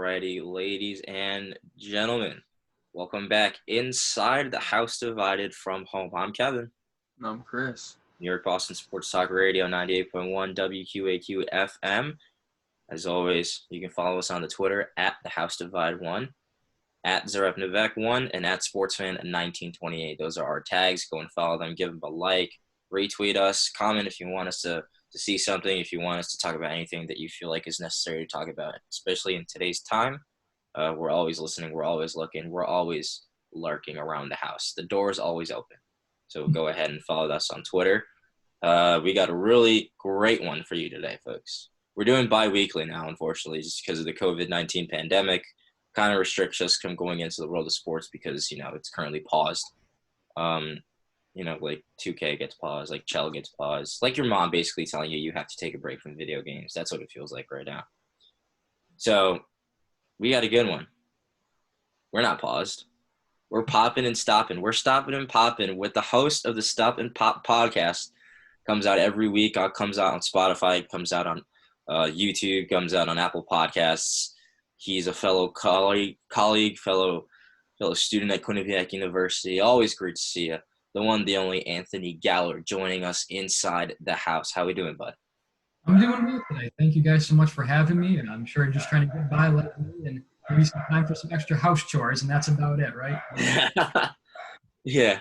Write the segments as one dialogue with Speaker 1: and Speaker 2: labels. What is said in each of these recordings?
Speaker 1: Alrighty, ladies and gentlemen, welcome back inside the house divided from home. I'm Kevin.
Speaker 2: I'm Chris.
Speaker 1: New York Boston Sports Talk Radio 98.1 WQAQ FM. As always, you can follow us on the Twitter at the House Divide 1, at Zarepnevec 1, and at Sportsfan1928. Those are our tags. Go and follow them. Give them a like. Retweet us. Comment if you want us to see something, if you want us to talk about anything that you feel like is necessary to talk about, especially in today's time. We're always listening. We're always looking. We're always lurking around the house. The door is always open. So go ahead and follow us on Twitter. We got a really great one for you today, folks. We're doing bi-weekly now, unfortunately, just because of the COVID-19 pandemic. Kind of restricts us from going into the world of sports because, it's currently paused. Like 2K gets paused, like Chell gets paused. Like your mom basically telling you have to take a break from video games. That's what it feels like right now. So we got a good one. We're not paused. We're popping and stopping. We're stopping and popping with the host of the Stop and Pop podcast. Comes out every week. Comes out on Spotify. Comes out on YouTube. Comes out on Apple Podcasts. He's a fellow colleague, fellow student at Quinnipiac University. Always great to see you. The one, the only Anthony Galler joining us inside the house. How we doing, bud?
Speaker 3: I'm doing well today. Thank you guys so much for having me, and I'm sure you're just trying to get by like me and maybe some time for some extra house chores, and that's about it, right?
Speaker 1: Yeah.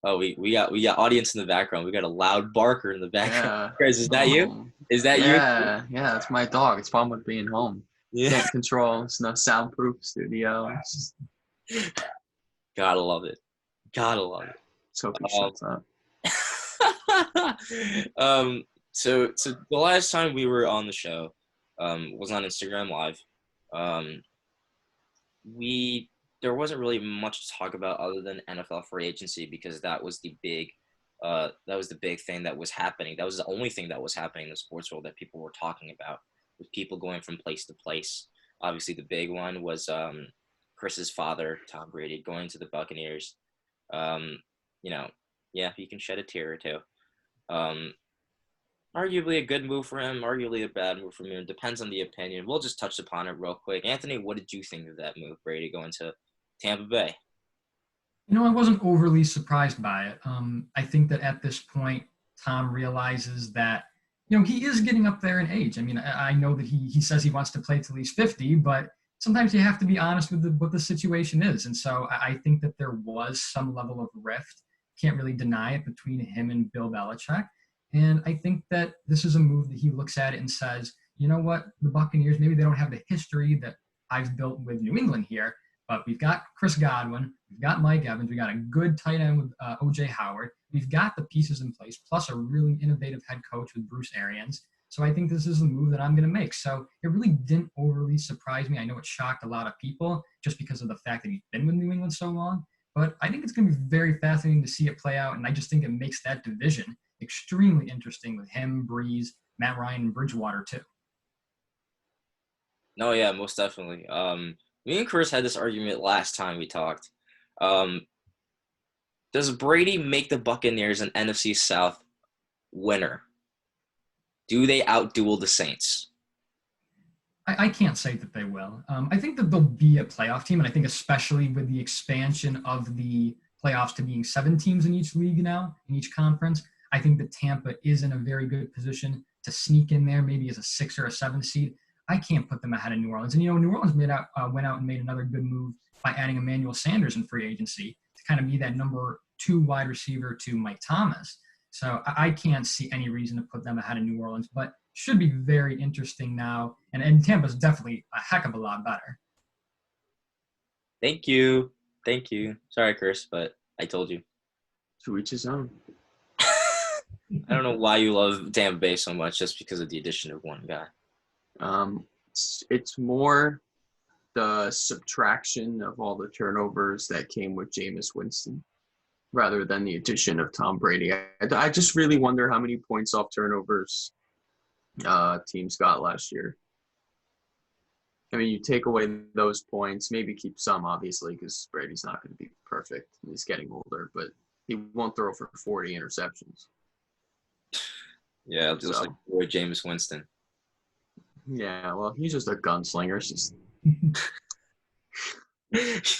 Speaker 1: Oh, we got audience in the background. We got a loud barker in the background.
Speaker 2: Yeah.
Speaker 1: Chris, is that you? Is that you?
Speaker 2: Yeah, that's my dog. It's fun with being home.
Speaker 1: Yeah.
Speaker 2: Can't control. It's no soundproof studio. It's just...
Speaker 1: Gotta love it.
Speaker 2: So hope he shuts up.
Speaker 1: So the last time we were on the show was on Instagram Live. There wasn't really much to talk about other than NFL free agency because that was the big thing that was happening. That was the only thing that was happening in the sports world that people were talking about, with people going from place to place. Obviously, the big one was Chris's father, Tom Brady, going to the Buccaneers. He can shed a tear or two. Arguably a good move for him, arguably a bad move for him. It depends on the opinion. We'll just touch upon it real quick. Anthony, what did you think of that move, Brady, going to Tampa Bay?
Speaker 3: I wasn't overly surprised by it. I think that at this point, Tom realizes that, he is getting up there in age. I mean, I know that he says he wants to play till he's 50, but sometimes you have to be honest with what the situation is. And so I think that there was some level of rift. Can't really deny it, between him and Bill Belichick. And I think that this is a move that he looks at it and says, you know what, the Buccaneers, maybe they don't have the history that I've built with New England here, but we've got Chris Godwin, we've got Mike Evans, we got a good tight end with O.J. Howard, we've got the pieces in place, plus a really innovative head coach with Bruce Arians. So I think this is the move that I'm going to make. So it really didn't overly surprise me. I know it shocked a lot of people just because of the fact that he's been with New England so long, but I think it's going to be very fascinating to see it play out, and I just think it makes that division extremely interesting with him, Breeze, Matt Ryan, and Bridgewater too.
Speaker 1: No, yeah, most definitely. Me and Chris had this argument last time we talked. Does Brady make the Buccaneers an NFC South winner? Do they outduel the Saints?
Speaker 3: I can't say that they will. I think that they'll be a playoff team, and I think especially with the expansion of the playoffs to being 7 teams in each league now, in each conference, I think that Tampa is in a very good position to sneak in there, maybe as a 6 or a 7 seed. I can't put them ahead of New Orleans. And, New Orleans went out and made another good move by adding Emmanuel Sanders in free agency to kind of be that number 2 wide receiver to Mike Thomas. So I can't see any reason to put them ahead of New Orleans, but should be very interesting now. And Tampa's definitely a heck of a lot better.
Speaker 1: Thank you. Sorry, Chris, but I told you.
Speaker 2: To each his own.
Speaker 1: I don't know why you love Tampa Bay so much, just because of the addition of one guy.
Speaker 2: It's more the subtraction of all the turnovers that came with Jameis Winston rather than the addition of Tom Brady. I just really wonder how many points off turnovers teams got last year. I mean, you take away those points, maybe keep some, obviously, because Brady's not going to be perfect. He's getting older, but he won't throw for 40 interceptions.
Speaker 1: Yeah, just like boy Jameis Winston.
Speaker 2: Yeah, well, he's just a gunslinger.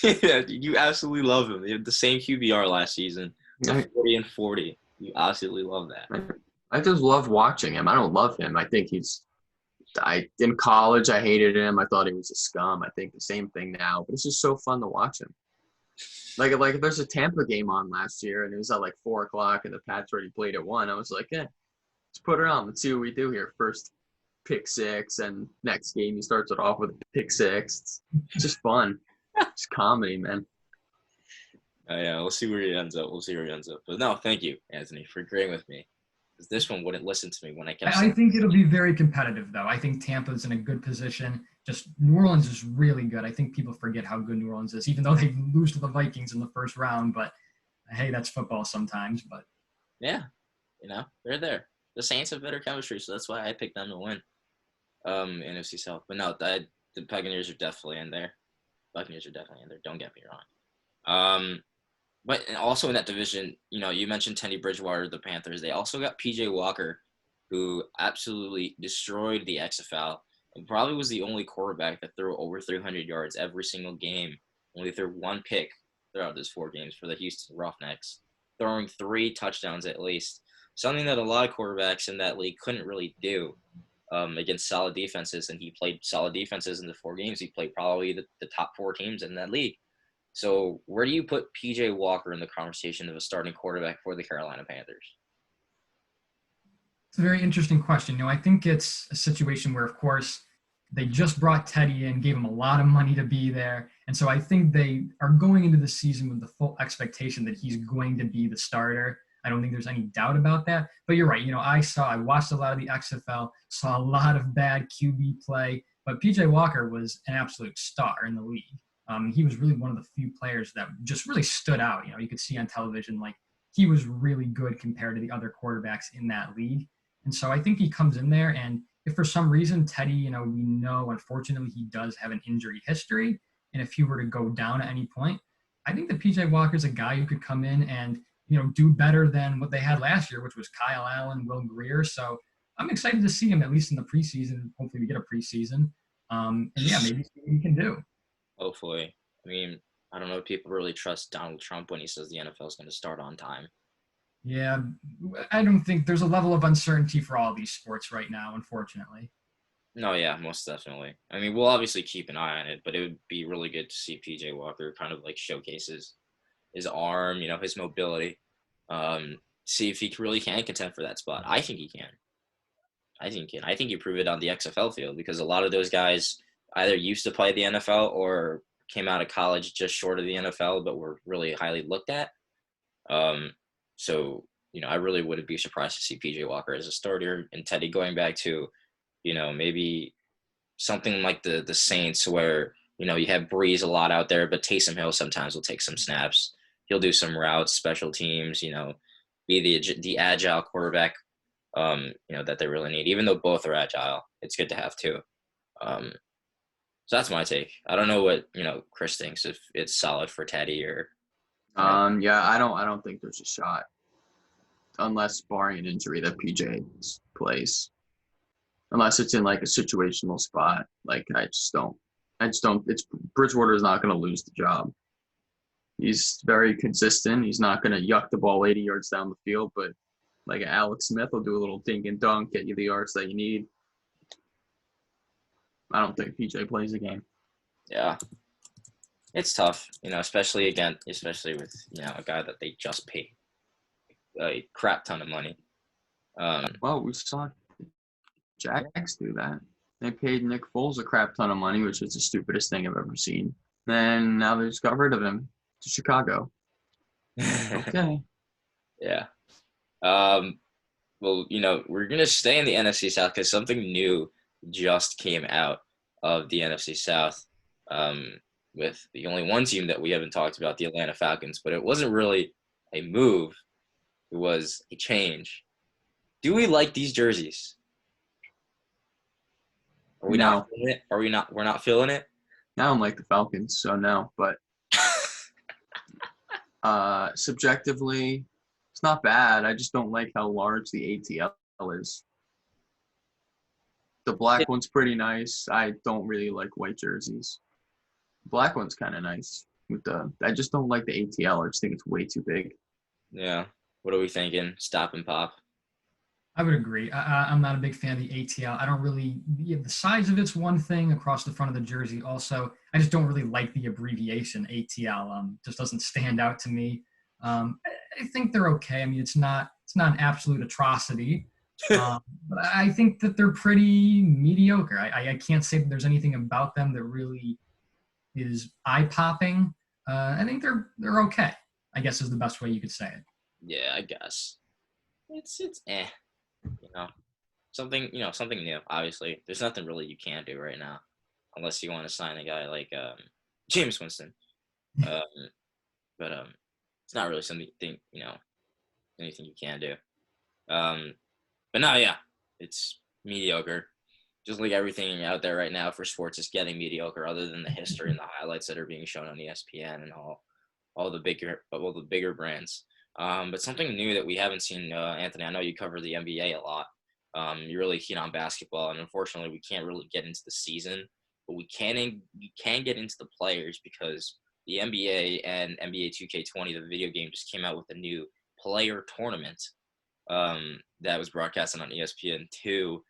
Speaker 1: Yeah, you absolutely love him. They had the same QBR last season, the 40 and 40. You absolutely love that.
Speaker 2: I just love watching him. I don't love him. I think in college I hated him. I thought he was a scum. I think the same thing now, but it's just so fun to watch him. Like there's a Tampa game on last year, and it was at like 4:00, and the Pats already played at 1. I was like, let's put it on. Let's see what we do here. First pick six, and next game he starts it off with a pick six. It's just fun. It's comedy, man.
Speaker 1: Yeah, we'll see where he ends up. But no, thank you, Anthony, for agreeing with me. Because this one wouldn't listen to me when I kept
Speaker 3: I think it'll be very competitive, though. I think Tampa's in a good position. Just New Orleans is really good. I think people forget how good New Orleans is, even though they lose to the Vikings in the first round. But hey, that's football sometimes. But
Speaker 1: yeah, they're there. The Saints have better chemistry, so that's why I picked them to win. NFC South, but no, the Buccaneers are definitely in there. Don't get me wrong. But also in that division, you mentioned Teddy Bridgewater, the Panthers. They also got P.J. Walker, who absolutely destroyed the XFL and probably was the only quarterback that threw over 300 yards every single game. Only threw one pick throughout those 4 games for the Houston Roughnecks, throwing 3 touchdowns at least, something that a lot of quarterbacks in that league couldn't really do against solid defenses. And he played solid defenses in the 4 games. He played probably the top 4 teams in that league. So where do you put P.J. Walker in the conversation of a starting quarterback for the Carolina Panthers?
Speaker 3: it's a very interesting question. I think it's a situation where, of course, they just brought Teddy in, gave him a lot of money to be there. And so I think they are going into the season with the full expectation that he's going to be the starter. I don't think there's any doubt about that. But you're right. I watched a lot of the XFL, saw a lot of bad QB play, but PJ Walker was an absolute star in the league. He was really one of the few players that just really stood out. You could see on television, like he was really good compared to the other quarterbacks in that league. And so I think he comes in there, and if for some reason Teddy, we know unfortunately he does have an injury history, and if he were to go down at any point, I think that PJ Walker's a guy who could come in and do better than what they had last year, which was Kyle Allen, Will Grier. So I'm excited to see him at least in the preseason. Hopefully we get a preseason. And yeah, maybe see what he can do.
Speaker 1: Hopefully. I mean, I don't know if people really trust Donald Trump when he says the NFL is going to start on time.
Speaker 3: Yeah, I don't think there's a level of uncertainty for all these sports right now, unfortunately.
Speaker 1: No, yeah, most definitely. I mean, we'll obviously keep an eye on it, but it would be really good to see PJ Walker kind of like showcases his arm, his mobility, see if he really can contend for that spot. I think he can. I think he proved it on the XFL field, because a lot of those guys either used to play the NFL or came out of college just short of the NFL, but were really highly looked at. So, I really wouldn't be surprised to see PJ Walker as a starter, and Teddy going back to, maybe something like the Saints, where, you have Breeze a lot out there, but Taysom Hill sometimes will take some snaps. He'll do some routes, special teams, be the agile quarterback, that they really need. Even though both are agile, it's good to have two. So that's my take. I don't know what, Chris thinks, if it's solid for Teddy or.
Speaker 2: Yeah, I don't think there's a shot, unless barring an injury that PJ plays. Unless it's in like a situational spot. Like I just don't. It's Bridgewater is not going to lose the job. He's very consistent. He's not going to yuck the ball 80 yards down the field, but like Alex Smith will do a little dink and dunk, get you the yards that you need. I don't think PJ plays the game.
Speaker 1: Yeah. It's tough, especially with, a guy that they just paid a crap ton of money.
Speaker 2: Well, we saw Jags do that. They paid Nick Foles a crap ton of money, which is the stupidest thing I've ever seen. And now they just got rid of him to Chicago. Okay.
Speaker 1: Yeah. Well, we're going to stay in the NFC South because something new just came out of the NFC South, with the only one team that we haven't talked about, the Atlanta Falcons. But it wasn't really a move. It was a change. Do we like these jerseys? Are we not feeling it? We're not feeling it?
Speaker 2: I don't like the Falcons, so no. But subjectively, it's not bad. I just don't like how large the ATL is. The black one's pretty nice. I don't really like white jerseys. Black one's kind of nice. I just don't like the ATL. I just think it's way too big.
Speaker 1: Yeah. What are we thinking? Stop and pop.
Speaker 3: I would agree. I'm not a big fan of the ATL. I don't really, the size of it's one thing across the front of the jersey. Also, I just don't really like the abbreviation ATL. Just doesn't stand out to me. I think they're okay. I mean, it's not an absolute atrocity, but I think that they're pretty mediocre. I can't say that there's anything about them that really is eye popping. I think they're okay, I guess is the best way you could say it.
Speaker 1: Yeah, I guess. It's eh. You know, something new. Obviously, there's nothing really you can do right now, unless you want to sign a guy like James Winston. Um, but it's not really something anything you can do. But no, yeah, it's mediocre. Just like everything out there right now for sports is getting mediocre, other than the history and the highlights that are being shown on ESPN and all the bigger brands. But something new that we haven't seen, Anthony. I know you cover the NBA a lot. You're really keen on basketball, and unfortunately, we can't really get into the season. But we can get into the players because the NBA and NBA 2K20, the video game, just came out with a new player tournament that was broadcasted on ESPN2.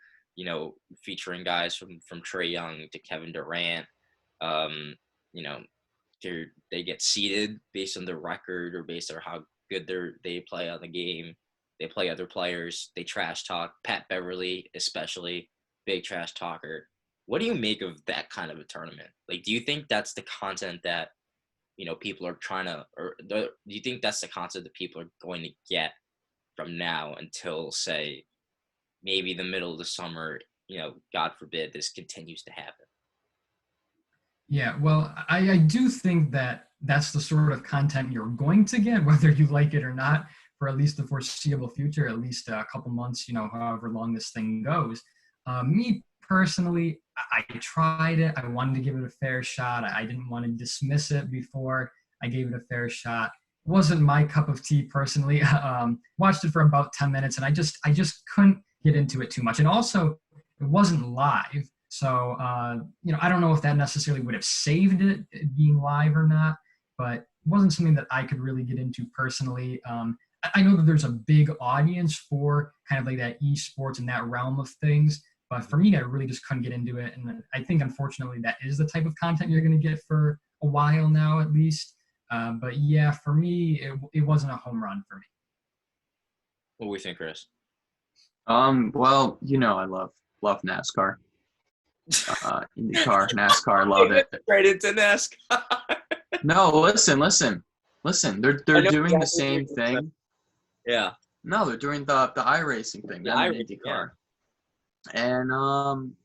Speaker 1: Featuring guys from Trae Young to Kevin Durant. Um, you know, they get seeded based on their record or based on how good they play on the game. They play other players. They trash talk. Pat Beverly, especially, big trash talker. What do you make of that kind of a tournament? Like, do you think that's the content that people are trying to, do you think that's the content that people are going to get from now until, say, maybe the middle of the summer? God forbid this continues to happen.
Speaker 3: Yeah, well, I do think that that's the sort of content you're going to get, whether you like it or not, for at least the foreseeable future, at least a couple months, however long this thing goes. Me personally, I tried it. I wanted to give it a fair shot. I didn't want to dismiss it before I gave it a fair shot. It wasn't my cup of tea personally. Watched it for about 10 minutes, and I just couldn't get into it too much. And also, it wasn't live. So, I don't know if that necessarily would have saved it being live or not, but it wasn't something that I could really get into personally. I know that there's a big audience for kind of like that eSports and that realm of things, but for me, I really just couldn't get into it. And I think, unfortunately, that is the type of content you're going to get for a while now, at least. But yeah, for me, it wasn't a home run for me.
Speaker 1: What do we think, Chris?
Speaker 2: Well, I love NASCAR. IndyCar, NASCAR, love it.
Speaker 1: Right into NASCAR.
Speaker 2: No, listen. They're doing the same thing.
Speaker 1: Yeah.
Speaker 2: No, they're doing the iRacing thing.
Speaker 1: The
Speaker 2: IndyCar.
Speaker 1: Yeah.
Speaker 2: And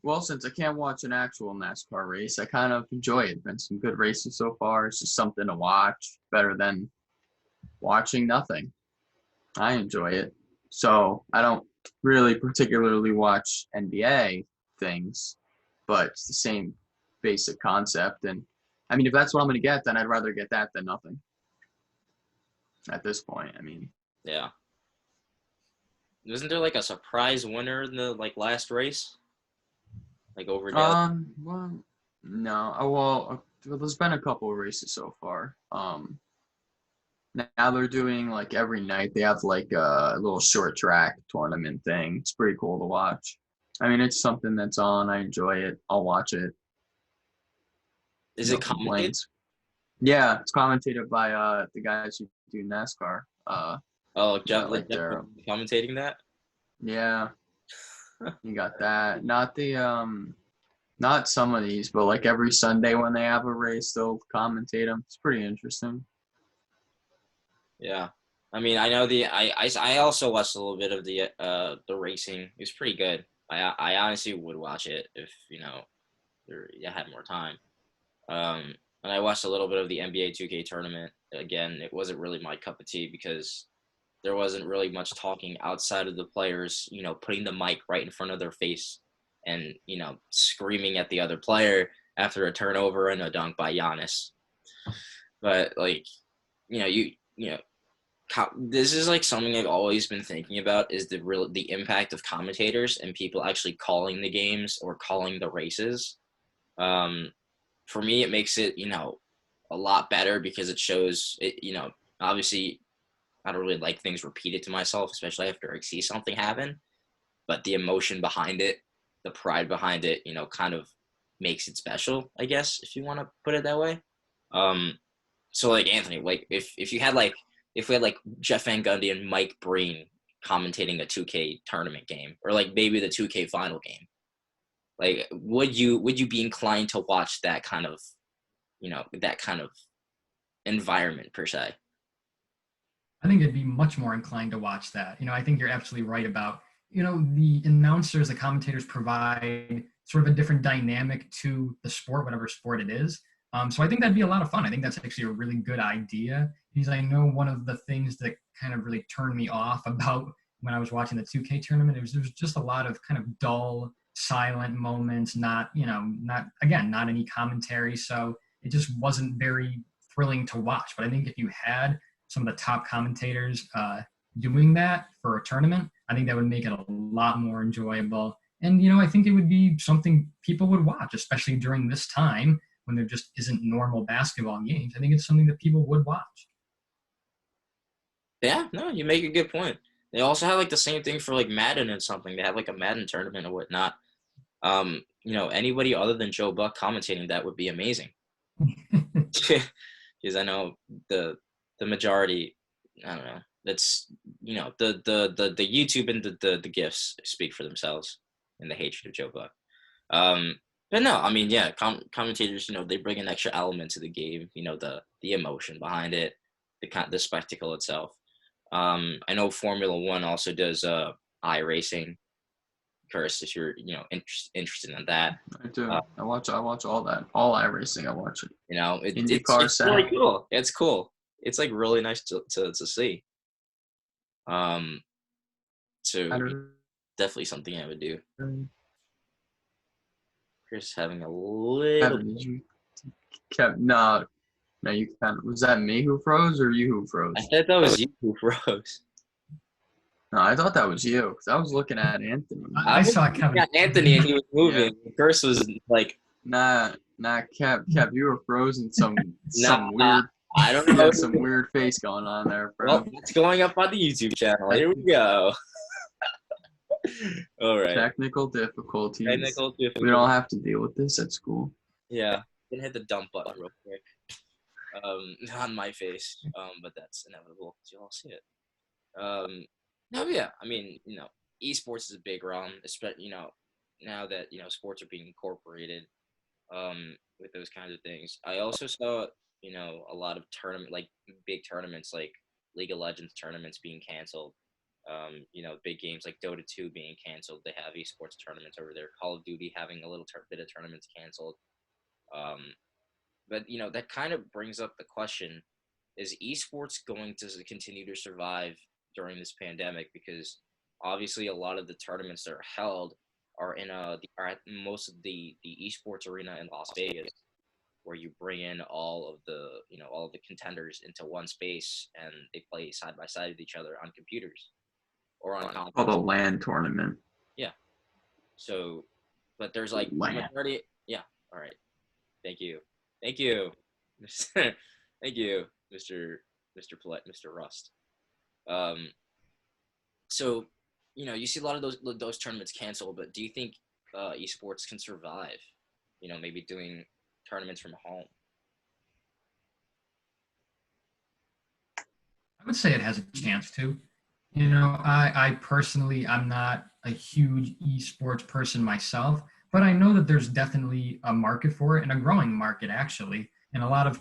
Speaker 2: well, since I can't watch an actual NASCAR race, I kind of enjoy it. Been some good races so far. It's just something to watch, better than watching nothing. I enjoy it. So I don't really particularly watch NBA things, but it's the same basic concept. And I mean, if that's what I'm going to get, then I'd rather get that than nothing. At this point, I mean.
Speaker 1: Yeah. Wasn't there like a surprise winner in the last race? Like over there?
Speaker 2: Well, no. Well, there's been a couple of races so far. Now they're doing like every night. They have like a little short track tournament thing. It's pretty cool to watch. I mean, it's something that's on. I enjoy it. I'll watch it.
Speaker 1: Is it commentated?
Speaker 2: Yeah, it's commentated by the guys who do NASCAR.
Speaker 1: Jeff
Speaker 2: right there.
Speaker 1: Commentating that?
Speaker 2: Yeah. You got that. Not some of these, but like every Sunday when they have a race, they'll commentate them. It's pretty interesting.
Speaker 1: Yeah. I mean, I know I also watched a little bit of the racing. It was pretty good. I honestly would watch it if you had more time. And I watched a little bit of the NBA 2K tournament. Again, it wasn't really my cup of tea because there wasn't really much talking outside of the players, putting the mic right in front of their face and, screaming at the other player after a turnover and a dunk by Giannis. But this is like something I've always been thinking about, is the impact of commentators and people actually calling the games or calling the races. For me, it makes it, a lot better because it shows it, obviously I don't really like things repeated to myself, especially after I see something happen, but the emotion behind it, the pride behind it, kind of makes it special, I guess, if you want to put it that way. So like Anthony, like if you had like if we had like Jeff Van Gundy and Mike Breen commentating a 2K tournament game, or like maybe the 2K final game, like would you be inclined to watch that kind of environment per se?
Speaker 3: I think I'd be much more inclined to watch that. I think you're absolutely right about, the announcers, the commentators provide sort of a different dynamic to the sport, whatever sport it is. So I think that'd be a lot of fun. I think that's actually a really good idea, because I know one of the things that kind of really turned me off about when I was watching the 2K tournament, there was just a lot of kind of dull, silent moments, not any commentary. So it just wasn't very thrilling to watch. But I think if you had some of the top commentators doing that for a tournament, I think that would make it a lot more enjoyable. And, I think it would be something people would watch, especially during this time when there just isn't normal basketball games. I think it's something that people would watch.
Speaker 1: Yeah, no, you make a good point. They also have like the same thing for like Madden and something. They have like a Madden tournament or whatnot. Anybody other than Joe Buck commentating that would be amazing. Because I know the majority, I don't know. That's the YouTube and the gifs speak for themselves, and the hatred of Joe Buck. But no, I mean, yeah, commentators, they bring an extra element to the game. The emotion behind it, the spectacle itself. I know Formula One also does iRacing. Curse, if you're interested in that.
Speaker 2: I do. I watch all that. All iRacing, I watch it.
Speaker 1: It's really cool. It's cool. It's like really nice to see. So definitely something I would do. Chris having a little.
Speaker 2: No, you kind of. Was that me who froze or you who froze?
Speaker 1: I thought that was you who froze.
Speaker 2: No, I thought that was you because I was looking at Anthony.
Speaker 3: I saw Kevin.
Speaker 1: Anthony, and he was moving. Yeah. Chris was like,
Speaker 2: Nah, Kev, you were frozen. Some weird.
Speaker 1: I don't know.
Speaker 2: Some weird face going on there, bro.
Speaker 1: Well, it's going up on the YouTube channel. Here we go. All right.
Speaker 2: Technical difficulties. We don't have to deal with this at school.
Speaker 1: Yeah, gonna hit the dump button real quick. On my face. But that's inevitable. You'll all see it. No, yeah. I mean, eSports is a big realm, especially now that sports are being incorporated with those kinds of things. I also saw a lot of big tournaments like League of Legends tournaments being canceled. Big games like Dota 2 being canceled. They have esports tournaments over there. Call of Duty having a little bit of tournaments canceled. But that kind of brings up the question: is esports going to continue to survive during this pandemic? Because obviously a lot of the tournaments that are held are at most of the esports arena in Las Vegas, where you bring in all of the contenders into one space and they play side by side with each other on computers or on conference.
Speaker 2: Called a LAN tournament.
Speaker 1: Yeah. So, but there's like majority. Yeah. All right. Thank you. Thank you, Mr. Polite, Mr. Rust. So, you see a lot of those tournaments canceled, but do you think esports can survive? Maybe doing tournaments from home.
Speaker 3: I would say it has a chance to. I personally, I'm not a huge esports person myself, but I know that there's definitely a market for it, and a growing market actually. And a lot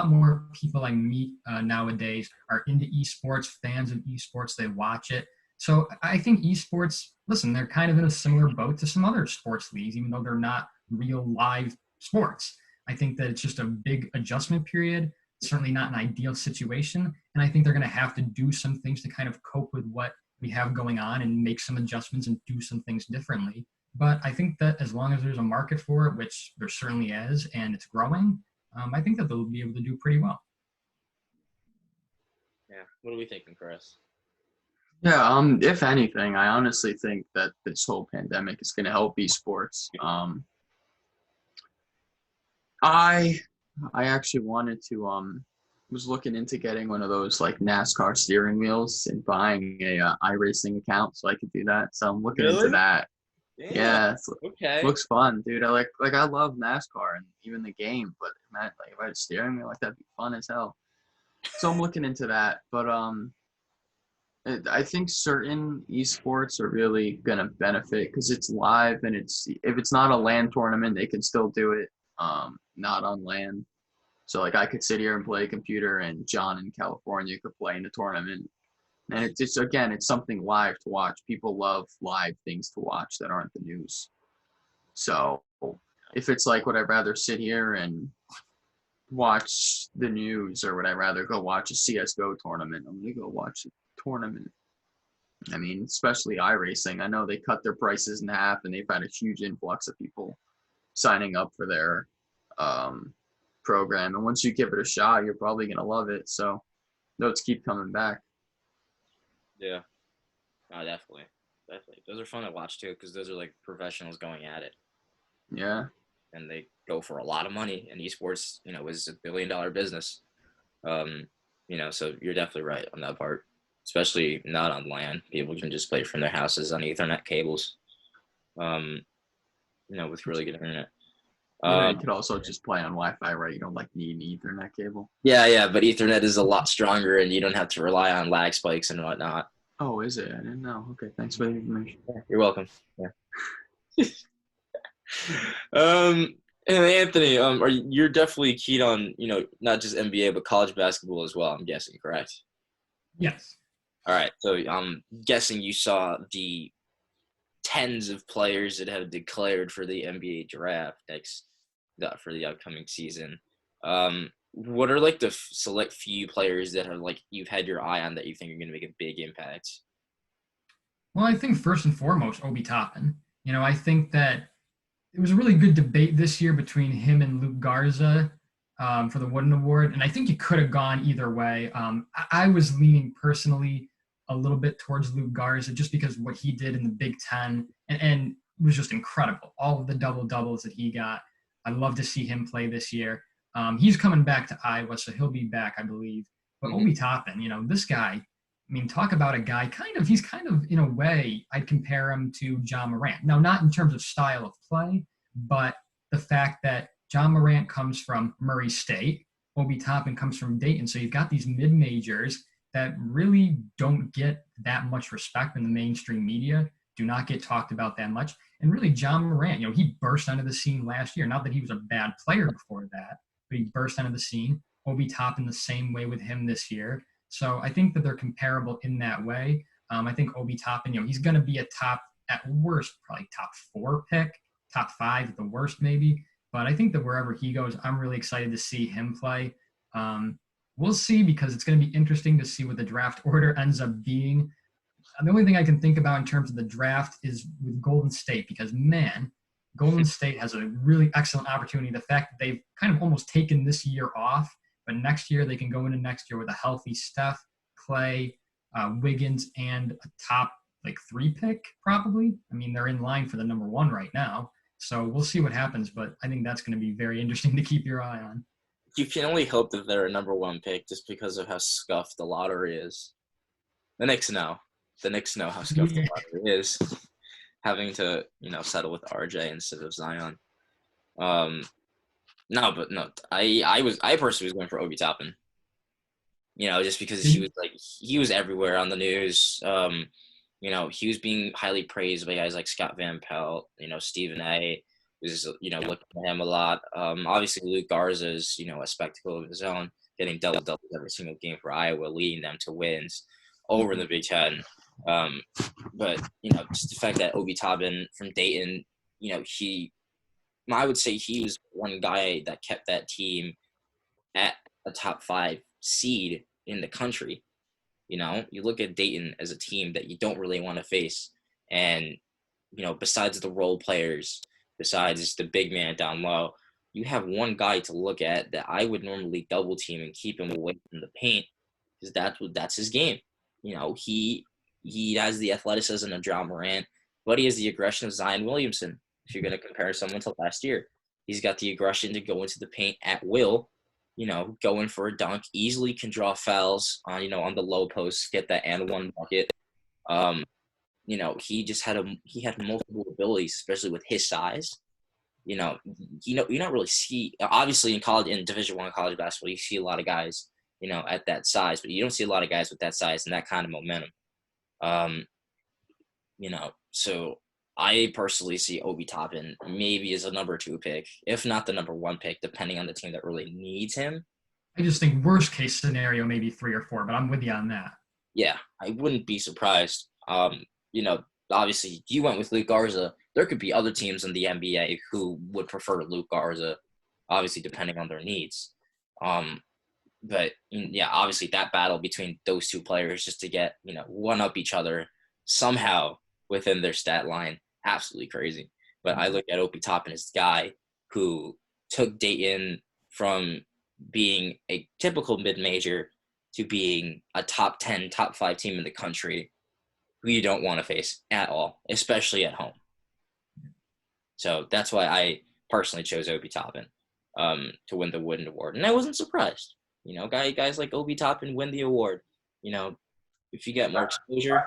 Speaker 3: more people I meet nowadays are into esports, fans of esports. They watch it. So I think esports, listen, they're kind of in a similar boat to some other sports leagues, even though they're not real live sports. I think that it's just a big adjustment period. Certainly not an ideal situation. And I think they're going to have to do some things to kind of cope with what we have going on and make some adjustments and do some things differently. But I think that as long as there's a market for it, which there certainly is, and it's growing, I think that they'll be able to do pretty well.
Speaker 1: Yeah. What are we thinking, Chris?
Speaker 2: Yeah, if anything, I honestly think that this whole pandemic is going to help esports. I actually wanted to was looking into getting one of those like NASCAR steering wheels and buying a iRacing account so I could do that. So I'm looking into
Speaker 1: Really?
Speaker 2: that.
Speaker 1: Yeah.
Speaker 2: Yeah,
Speaker 1: Okay.
Speaker 2: looks fun, dude. I love NASCAR and even the game, but man, like if I had a steering wheel, like that'd be fun as hell. So I'm looking into that, but I think certain esports are really gonna benefit because it's live and it's if it's not a LAN tournament, they can still do it not on LAN. So like I could sit here and play a computer, and John in California could play in a tournament. And it's just again, it's something live to watch. People love live things to watch that aren't the news. So if it's like would I rather sit here and watch the news or would I rather go watch a CS:GO tournament? I'm gonna go watch a tournament. I mean, especially iRacing. I know they cut their prices in half and they've had a huge influx of people signing up for their um, program. And once you give it a shot, you're probably going to love it. So notes keep coming back.
Speaker 1: Yeah. Oh, definitely. Definitely. Those are fun to watch too, because those are like professionals going at it,
Speaker 2: Yeah.
Speaker 1: and they go for a lot of money. And esports, is a billion-dollar business. Um, so you're definitely right on that part. Especially not on LAN. People can just play from their houses on Ethernet cables. With really good internet.
Speaker 2: You could also just play on Wi-Fi, right? You don't like need an Ethernet cable.
Speaker 1: Yeah, but Ethernet is a lot stronger, and you don't have to rely on lag spikes and whatnot.
Speaker 2: Oh, is it? I didn't know. Okay, thanks for the information.
Speaker 1: Yeah, you're welcome. Yeah. And Anthony, you're definitely keyed on, not just NBA but college basketball as well. I'm guessing, correct?
Speaker 3: Yes.
Speaker 1: All right. So I'm guessing you saw the tens of players that have declared for the NBA draft for the upcoming season. What are like the select few players that have like you've had your eye on that you think are going to make a big impact?
Speaker 3: Well, I think first and foremost, Obi Toppin. I think that it was a really good debate this year between him and Luke Garza for the Wooden Award, and I think it could have gone either way. I was leaning personally a little bit towards Luke Garza just because what he did in the Big Ten and it was just incredible. All of the double doubles that he got. I'd love to see him play this year. He's coming back to Iowa, so he'll be back, I believe. But
Speaker 1: Mm-hmm.
Speaker 3: Obi Toppin, this guy. I mean, talk about a guy he's kind of, in a way, I'd compare him to John Morant. Now, not in terms of style of play, but the fact that John Morant comes from Murray State, Obi Toppin comes from Dayton. So you've got these mid-majors that really don't get that much respect in the mainstream media, do not get talked about that much. And really, John Morant, he burst onto the scene last year. Not that he was a bad player before that, but he burst onto the scene. Obi Toppin the same way with him this year. So I think that they're comparable in that way. I think Obi Toppin, he's going to be a top, at worst, probably top 4 pick, top 5 at the worst maybe. But I think that wherever he goes, I'm really excited to see him play. We'll see because it's going to be interesting to see what the draft order ends up being. The only thing I can think about in terms of the draft is with Golden State because, man, Golden State has a really excellent opportunity. The fact that they've kind of almost taken this year off, but next year they can go into next year with a healthy Steph, Clay, Wiggins, and a top 3 pick probably. I mean, they're in line for the number 1 right now. So we'll see what happens, but I think that's going to be very interesting to keep your eye on.
Speaker 1: You can only hope that they're a number 1 pick just because of how scuffed the lottery is. The Knicks know. The Knicks know how scuffed the lottery is. Having to, settle with RJ instead of Zion. No, I personally was going for Obi Toppin. Just because he was everywhere on the news. He was being highly praised by guys like Scott Van Pelt, Stephen A. was, looking at him a lot. Obviously Luke Garza is, a spectacle of his own, getting doubles every single game for Iowa, leading them to wins over in the Big Ten. But, just the fact that Obi Toppin from Dayton, I would say he was one guy that kept that team at a top 5 seed in the country. You look at Dayton as a team that you don't really want to face. And, besides the role players, besides the big man down low, you have one guy to look at that I would normally double team and keep him away from the paint because that's his game. He has the athleticism of John Morant, but he has the aggression of Zion Williamson. If you're going to compare someone to last year, he's got the aggression to go into the paint at will. Go in for a dunk, easily can draw fouls on on the low post, get that and one bucket. He had multiple abilities, especially with his size. You don't really see, obviously in Division I college basketball, you see a lot of guys, at that size, but you don't see a lot of guys with that size and that kind of momentum. So I personally see Obi Toppin maybe as a number 2 pick, if not the number 1 pick, depending on the team that really needs him.
Speaker 3: I just think worst case scenario, maybe 3 or 4, but I'm with you on that.
Speaker 1: Yeah, I wouldn't be surprised. Obviously you went with Luke Garza. There could be other teams in the NBA who would prefer Luke Garza, obviously depending on their needs. But yeah, obviously that battle between those 2 players just to get, one up each other somehow within their stat line, absolutely crazy. But I look at Obi Toppin as the guy who took Dayton from being a typical mid-major to being a top 10, top 5 team in the country who you don't want to face at all, especially at home. So that's why I personally chose Obi Toppin to win the Wooden Award. And I wasn't surprised. Guys like Obi Toppin win the award. If you get more exposure,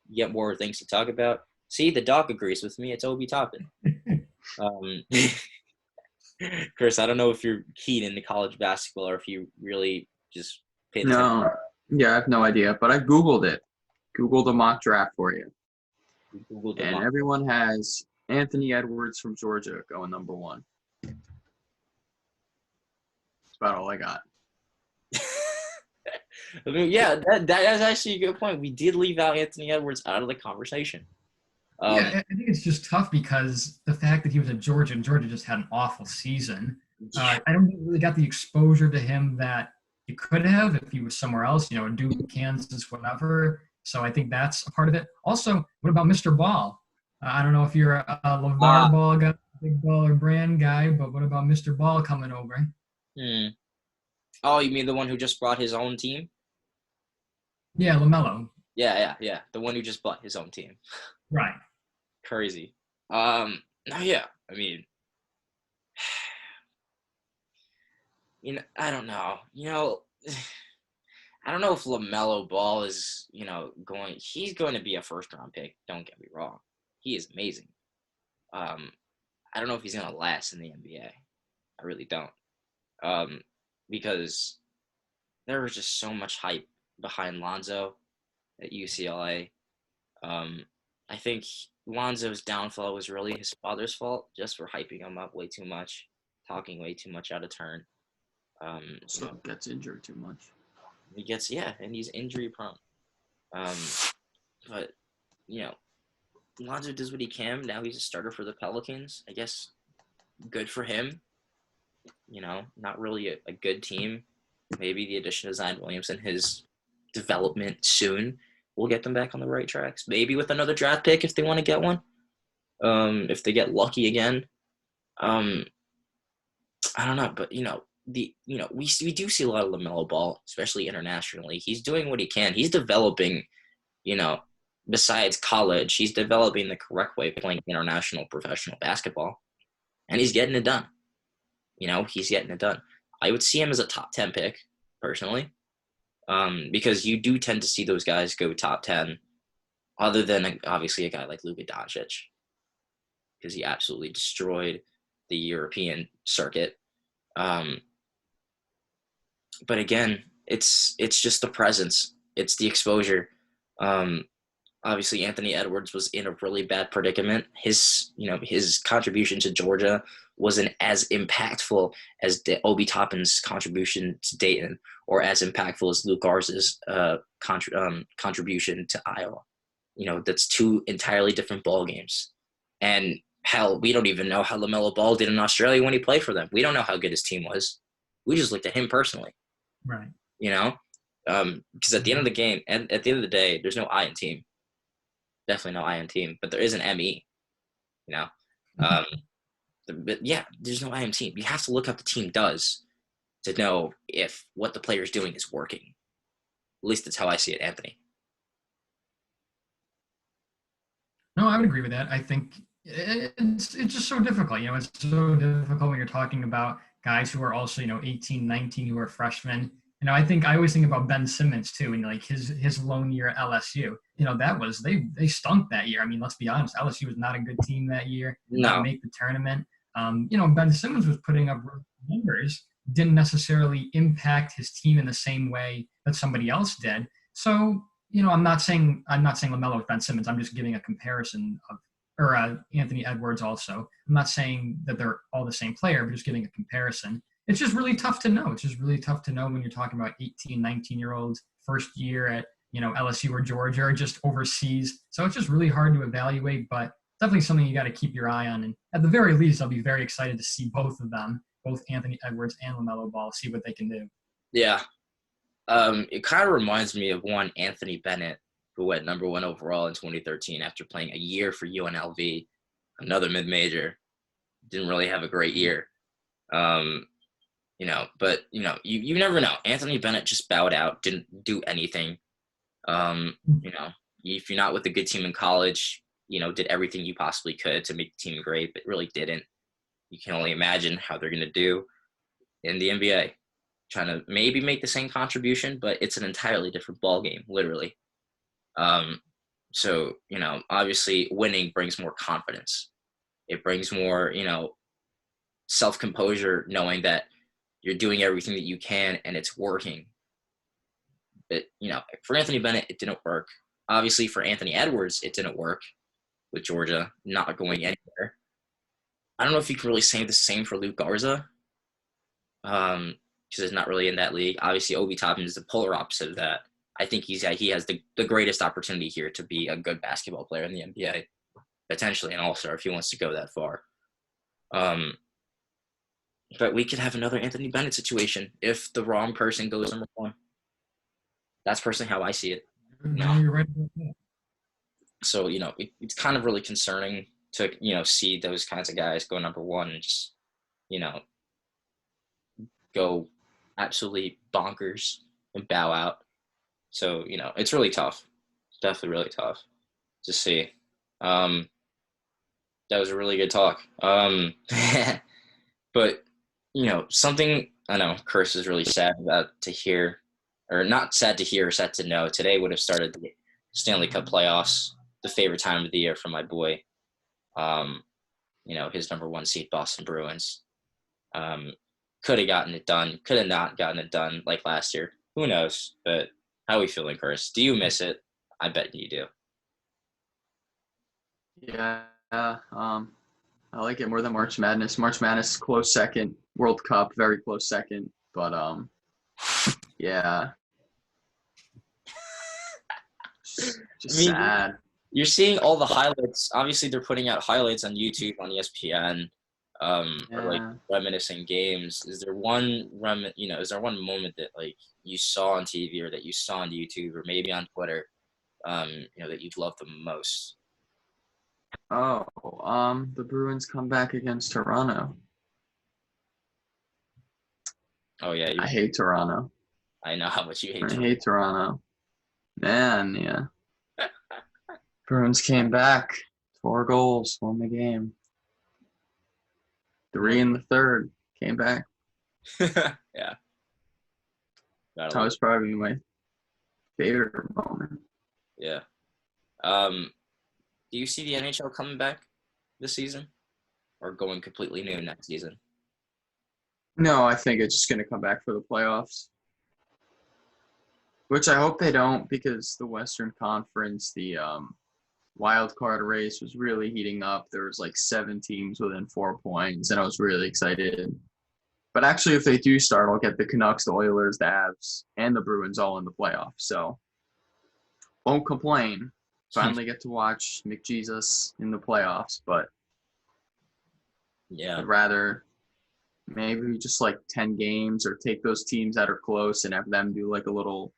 Speaker 1: you get more things to talk about. See, the doc agrees with me. It's Obi Toppin. Chris, I don't know if you're keen into college basketball or if you really just paid attention.
Speaker 2: No. Yeah, I have no idea, but I Googled it. Googled a mock draft for you. And everyone has Anthony Edwards from Georgia going number 1. That's about all I got.
Speaker 1: I mean, yeah, that is actually a good point. We did leave out Anthony Edwards out of the conversation.
Speaker 3: I think it's just tough because the fact that he was at Georgia and Georgia just had an awful season. I don't think we really got the exposure to him that you could have if he was somewhere else, Duke, Kansas, whatever. So I think that's a part of it. Also, what about Mr. Ball? I don't know if you're a LeVar Ball guy, big baller brand guy, but what about Mr. Ball coming over?
Speaker 1: Oh, you mean the one who just brought his own team?
Speaker 3: Yeah, LaMelo.
Speaker 1: Yeah. The one who just bought his own team.
Speaker 3: Right.
Speaker 1: Crazy. No, yeah. I mean, I don't know. I don't know if LaMelo Ball is, he's going to be a first-round pick. Don't get me wrong. He is amazing. I don't know if he's going to last in the NBA. I really don't. Because there was just so much hype behind Lonzo at UCLA. I think Lonzo's downfall was really his father's fault, just for hyping him up way too much, talking way too much out of turn.
Speaker 2: Gets injured too much.
Speaker 1: And he's injury prone. But Lonzo does what he can. Now he's a starter for the Pelicans. I guess good for him. Not really a good team. Maybe the addition of Zion Williamson, his development soon, will get them back on the right tracks. Maybe with another draft pick if they want to get one. If they get lucky again. I don't know, but we do see a lot of LaMelo Ball, especially internationally. He's doing what he can. He's developing, besides college, he's developing the correct way of playing international professional basketball, and he's getting it done. He's getting it done. I would see him as a top 10 pick, personally, because you do tend to see those guys go top 10, other than, obviously, a guy like Luka Doncic, because he absolutely destroyed the European circuit. But again, it's just the presence. It's the exposure. Obviously, Anthony Edwards was in a really bad predicament. His contribution to Georgia wasn't as impactful as Obi Toppin's contribution to Dayton, or as impactful as Luke Garza's contribution to Iowa. That's 2 entirely different ball games. And hell, we don't even know how LaMelo Ball did in Australia when he played for them. We don't know how good his team was. We just looked at him personally.
Speaker 3: Right.
Speaker 1: Because at the end of the game, and at the end of the day, there's no I in team. Definitely no I in team, but there is an ME. But yeah, there's no I in team. You have to look up the team does to know if what the player's doing is working. least that's how I see it, Anthony.
Speaker 3: No, I would agree with that. I think it's just so difficult. It's so difficult when you're talking about guys who are also 18, 19, who are freshmen. I think I always think about Ben Simmons too, and like his lone year at LSU. That was they stunk that year. I mean, let's be honest, LSU was not a good team that year. Did not make the tournament. Ben Simmons was putting up numbers, didn't necessarily impact his team in the same way that somebody else did. So I'm not saying LaMelo with Ben Simmons. I'm just giving a comparison of, or Anthony Edwards also. I'm not saying that they're all the same player, but just giving a comparison. It's just really tough to know. It's just really tough to know when you're talking about 18, 19-year-olds, first year at LSU or Georgia, or just overseas. So it's just really hard to evaluate, but definitely something you got to keep your eye on. And at the very least, I'll be very excited to see both of them, both Anthony Edwards and LaMelo Ball, see what they can do.
Speaker 1: Yeah. It kind of reminds me of one Anthony Bennett, who went number 1 overall in 2013 after playing a year for UNLV, another mid-major. Didn't really have a great year. But you never know. Anthony Bennett just bowed out, didn't do anything. If you're not with a good team in college, did everything you possibly could to make the team great, but really didn't. You can only imagine how they're going to do in the NBA. Trying to maybe make the same contribution, but it's an entirely different ball game, literally. So, obviously winning brings more confidence. It brings more, self-composure, knowing that you're doing everything that you can and it's working. But, for Anthony Bennett, it didn't work. Obviously, for Anthony Edwards, it didn't work with Georgia not going anywhere. I don't know if you can really say the same for Luke Garza, because he's not really in that league. Obviously, Obi Toppin is the polar opposite of that. I think he has the greatest opportunity here to be a good basketball player in the NBA, potentially an all-star if he wants to go that far. But we could have another Anthony Bennett situation if the wrong person goes number 1. That's personally how I see it.
Speaker 3: No, you're right about that.
Speaker 1: So, it's kind of really concerning to, see those kinds of guys go number 1 and just, go absolutely bonkers and bow out. So, it's really tough. It's definitely really tough to see. That was a really good talk. But, something I know Chris is really sad about to hear, or not sad to hear, sad to know. Today would have started the Stanley Cup playoffs, the favorite time of the year for my boy. His number 1 seed, Boston Bruins. Could have gotten it done. Could have not gotten it done like last year. Who knows? But how are we feeling, Chris? Do you miss it? I bet you do.
Speaker 2: Yeah. I like it more than March Madness. March Madness, close second. World Cup, very close second. But, yeah. Just sad.
Speaker 1: You're seeing all the highlights. Obviously, they're putting out highlights on YouTube, on ESPN, or like reminiscing games. Is there one moment that like you saw on TV or that you saw on YouTube or maybe on Twitter, that you'd love the most?
Speaker 2: Oh, the Bruins come back against Toronto.
Speaker 1: Oh yeah,
Speaker 2: I hate Toronto.
Speaker 1: I know how much you hate.
Speaker 2: I hate Toronto. Man, yeah. Bruins came back. 4 goals, won the game. 3 in the third, came back.
Speaker 1: Yeah.
Speaker 2: That was probably my favorite moment.
Speaker 1: Yeah. Do you see the NHL coming back this season, or going completely new next season?
Speaker 2: No, I think it's just going to come back for the playoffs. Which I hope they don't, because the Western Conference, the wild card race was really heating up. There was like 7 teams within 4 points, and I was really excited. But actually, if they do start, I'll get the Canucks, the Oilers, the Avs, and the Bruins all in the playoffs. So won't complain. Finally get to watch McJesus in the playoffs, but
Speaker 1: yeah,
Speaker 2: I'd rather maybe just like 10 games, or take those teams that are close and have them do like a little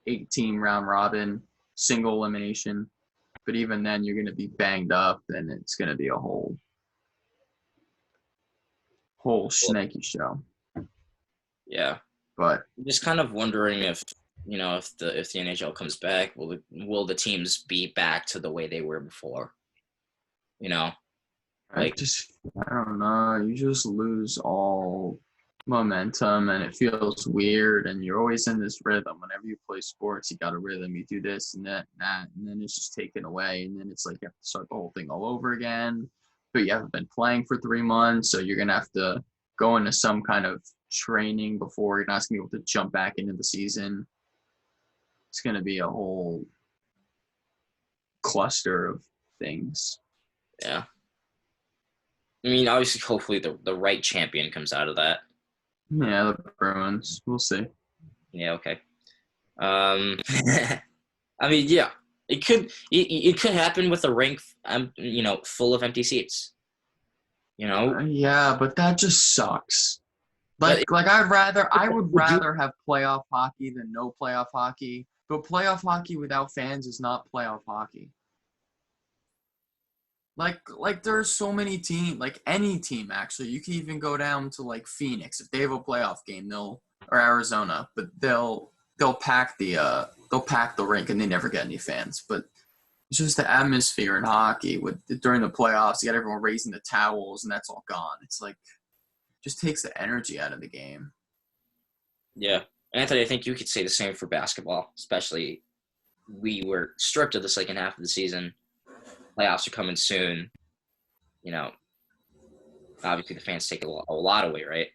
Speaker 2: 8-team round robin, single elimination. But even then, you're going to be banged up, and it's going to be a whole snaky show.
Speaker 1: Yeah.
Speaker 2: But
Speaker 1: I'm just kind of wondering if if the NHL comes back, will the teams be back to the way they were before? You know, like
Speaker 2: I don't know. You just lose all momentum and it feels weird and you're always in this rhythm. Whenever you play sports, you got a rhythm. You do this and that and that, and then it's just taken away. And then it's like you have to start the whole thing all over again. But you haven't been playing for 3 months, so you're gonna have to go into some kind of training before you're not gonna be able to jump back into the season. It's gonna be a whole cluster of things.
Speaker 1: yeah. I mean, obviously, hopefully the right champion comes out of that.
Speaker 2: Yeah, the Bruins. We'll see.
Speaker 1: Yeah. Okay. I mean, yeah, it could happen with a rink, full of empty seats.
Speaker 2: Yeah, but that just sucks.
Speaker 1: But
Speaker 2: I would rather have playoff hockey than no playoff hockey. But playoff hockey without fans is not playoff hockey. Like there's so many teams, like any team actually. You can even go down to like Phoenix if they have a playoff game, or Arizona, but they'll pack the rink and they never get any fans. But it's just the atmosphere in hockey during the playoffs. You got everyone raising the towels and that's all gone. It's like just takes the energy out of the game.
Speaker 1: yeah, Anthony, I think you could say the same for basketball, especially we were stripped of the second half of the season. Playoffs are coming soon. Obviously the fans take a lot away, right?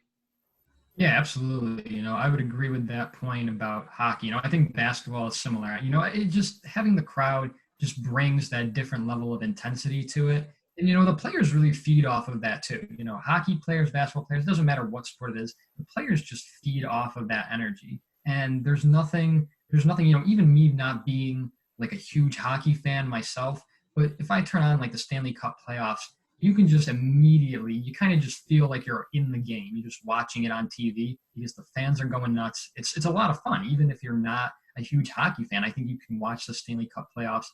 Speaker 3: Yeah, absolutely. I would agree with that point about hockey. I think basketball is similar. It just having the crowd just brings that different level of intensity to it. And, the players really feed off of that too. Hockey players, basketball players, doesn't matter what sport it is, the players just feed off of that energy. And there's nothing, even me not being like a huge hockey fan myself, but if I turn on like the Stanley Cup playoffs, you can just immediately, you kind of just feel like you're in the game. You're just watching it on TV because the fans are going nuts. It's a lot of fun, even if you're not a huge hockey fan. I think you can watch the Stanley Cup playoffs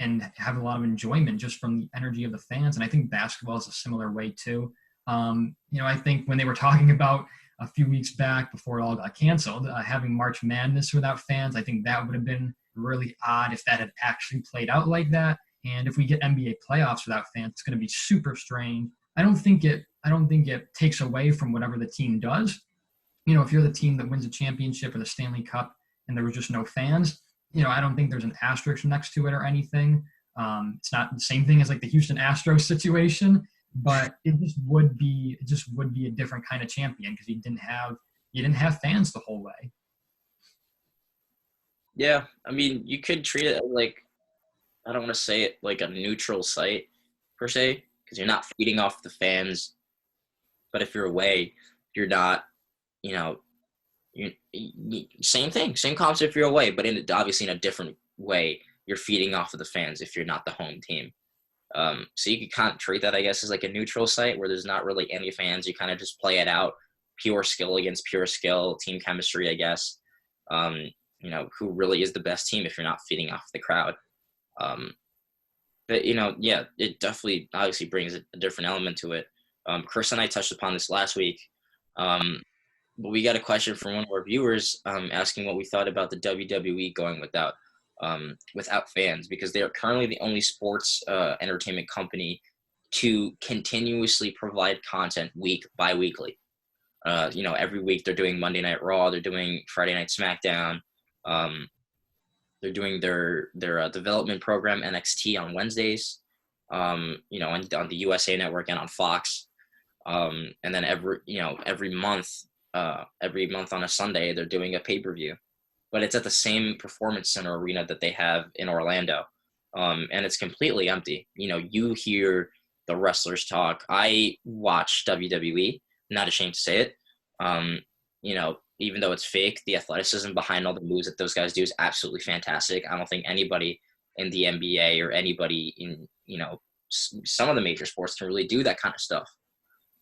Speaker 3: and have a lot of enjoyment just from the energy of the fans. And I think basketball is a similar way too. I think when they were talking about a few weeks back before it all got canceled, having March Madness without fans, I think that would have been really odd if that had actually played out like that. And if we get NBA playoffs without fans, it's going to be super strange. I don't think it takes away from whatever the team does. If you're the team that wins a championship or the Stanley Cup and there was just no fans, I don't think there's an asterisk next to it or anything. It's not the same thing as like the Houston Astros situation, but it just would be a different kind of champion because you didn't have fans the whole way.
Speaker 1: Yeah, I mean, you could treat it like, I don't want to say it like a neutral site per se, because you're not feeding off the fans. But if you're away, you're not, same thing, same concept if you're away, but obviously in a different way. You're feeding off of the fans if you're not the home team. So you could kind of treat that, I guess, as like a neutral site where there's not really any fans. You kind of just play it out, pure skill against pure skill, team chemistry, I guess. Who really is the best team if you're not feeding off the crowd. But yeah, it definitely obviously brings a different element to it. Chris and I touched upon this last week, but we got a question from one of our viewers asking what we thought about the WWE going without fans, because they are currently the only sports entertainment company to continuously provide content bi-weekly. Every week they're doing Monday Night Raw, they're doing Friday Night SmackDown. They're doing their development program NXT on Wednesdays, on the USA Network and on Fox, and then every month on a Sunday they're doing a pay-per-view, but it's at the same performance center arena that they have in Orlando, and it's completely empty. You hear the wrestlers talk. I watch WWE, not ashamed to say it. Even though it's fake, the athleticism behind all the moves that those guys do is absolutely fantastic. I don't think anybody in the NBA or anybody in, some of the major sports can really do that kind of stuff.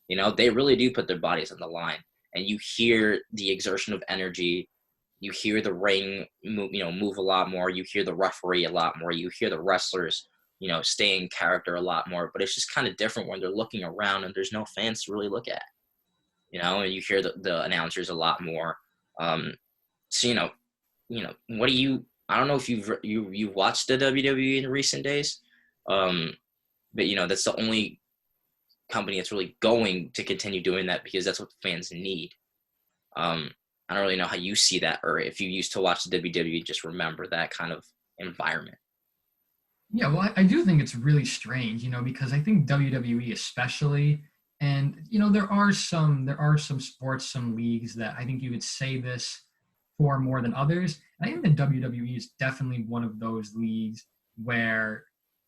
Speaker 1: They really do put their bodies on the line, and you hear the exertion of energy. You hear the ring move a lot more. You hear the referee a lot more. You hear the wrestlers, stay in character a lot more. But it's just kind of different when they're looking around and there's no fans to really look at. And you hear the announcers a lot more. So, what do you? I don't know if you've watched the WWE in recent days, but that's the only company that's really going to continue doing that because that's what the fans need. I don't really know how you see that, or if you used to watch the WWE, just remember that kind of environment.
Speaker 3: Yeah, well, I do think it's really strange, because I think WWE especially, and there are some sports, some leagues that I think you would say this for more than others. And I think the WWE is definitely one of those leagues where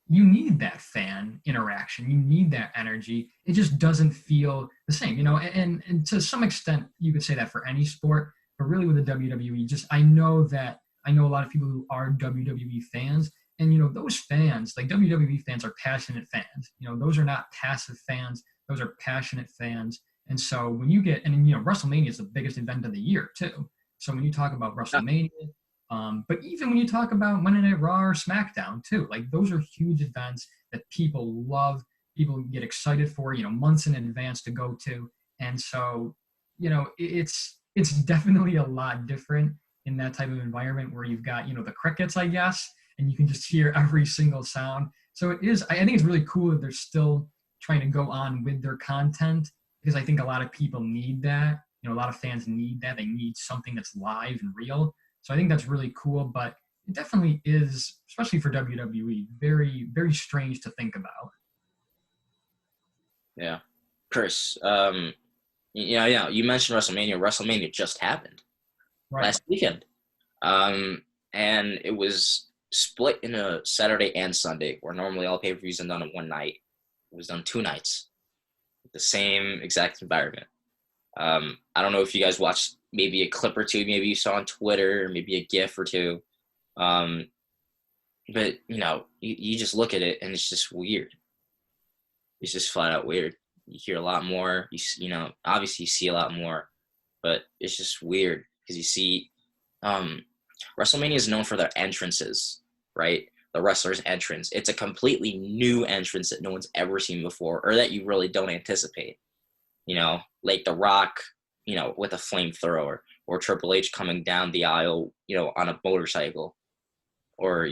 Speaker 3: you need that fan interaction, you need that energy. It just doesn't feel the same, and to some extent you could say that for any sport, but really with the WWE, just I know a lot of people who are WWE fans. And those fans, like WWE fans, are passionate fans. Those are not passive fans. Those are passionate fans. And so when you get, and WrestleMania is the biggest event of the year too. So when you talk about WrestleMania, but even when you talk about Monday Night Raw or SmackDown too, like those are huge events that people love, people get excited for, months in advance to go to. And so, it's definitely a lot different in that type of environment where you've got, the crickets, I guess, and you can just hear every single sound. So I think it's really cool that they're still trying to go on with their content, because I think a lot of people need that. A lot of fans need that. They need something that's live and real. So I think that's really cool, but it definitely is, especially for WWE, very, very strange to think about.
Speaker 1: Yeah. Chris, you mentioned WrestleMania. WrestleMania just happened last weekend. And it was split in a Saturday and Sunday, where normally all pay-per-views are done in one night. It was done 2 nights, the same exact environment. I don't know if you guys watched maybe a clip or two, maybe you saw on Twitter, or maybe a GIF or two. But you just look at it and it's just weird. It's just flat out weird. You hear a lot more. Obviously you see a lot more, but it's just weird because you see, WrestleMania is known for their entrances, right? The wrestler's entrance. It's a completely new entrance that no one's ever seen before, or that you really don't anticipate. Like The Rock, with a flamethrower, or Triple H coming down the aisle, on a motorcycle, or,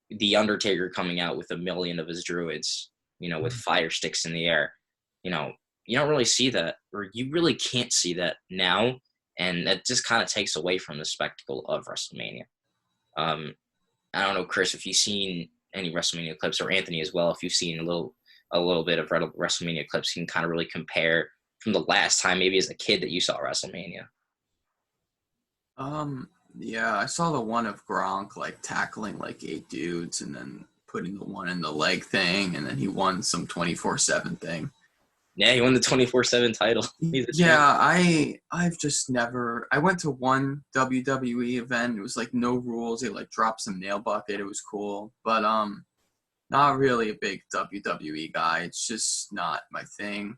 Speaker 1: The Undertaker coming out with 1,000,000 of his druids, with fire sticks in the air. You don't really see that, or you really can't see that now. And that just kind of takes away from the spectacle of WrestleMania. I don't know, Chris, if you've seen any WrestleMania clips, or Anthony as well, if you've seen a little bit of WrestleMania clips, you can kind of really compare from the last time, maybe as a kid, that you saw WrestleMania.
Speaker 2: Yeah, I saw the one of Gronk like tackling like 8 dudes and then putting the one in the leg thing, and then he won some 24/7 thing.
Speaker 1: Yeah, he won the 24/7 title.
Speaker 2: Yeah, I've just never. I went to one WWE event. It was like no rules. They like dropped some nail bucket. It was cool, but not really a big WWE guy. It's just not my thing.